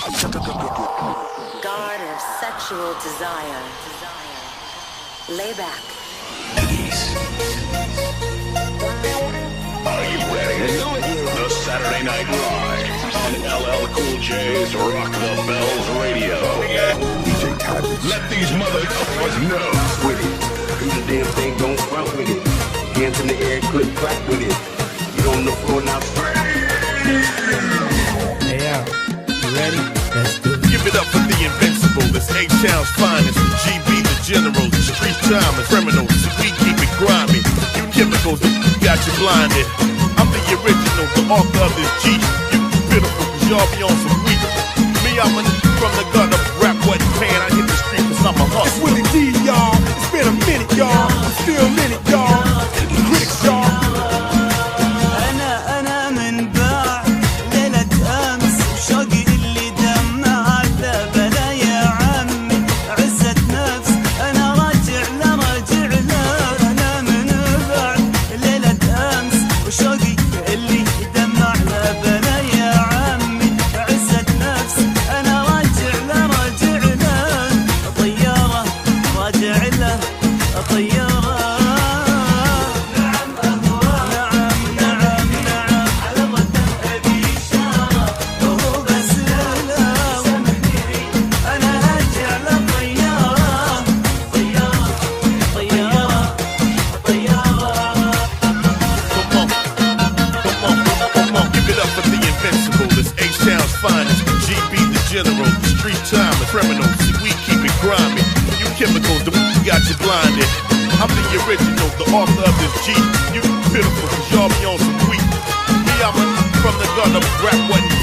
God of sexual desire. Lay back. Are you ready? The Saturday Night Live on LL Cool J's Rock the Bells Radio. DJ Khaled. Let these motherfuckers know. With it. Do the damn thing, don't front with it. Hands in the air, click clap with it. Get on the floor now. Hey, yo, you ready? Let's do it. Give it up for the invincible. It's H-Town's finest. GB the generals, the street timers, criminals. We keep it grimy. You chemicals, got you blinded. I'm the original, the author of this G. You pitiful, cause y'all be on some weak. Me, I'm from the gutter, rap wasn't paying. I hit the street cause I'm a hustler. It's Willie D, y'all. It's been a minute, y'all. I'm still in it, y'all. Critics, y'all. أنا من بعد ليلة أمس وشوقي اللي دمع ذبله يا عمي عزة نفس أنا راجع له أنا من بعد ليلة أمس وشوقي اللي دمع ذبله يا عمي عزة نفس أنا راجع له طيارة راجع له طيارة General, street time, criminals, we keep it grimy. You chemicals, the got you blinded. I'm the original, the author of this G. You pitiful, cause y'all be on some weak. Me, I'm from the gutter, rap wasn't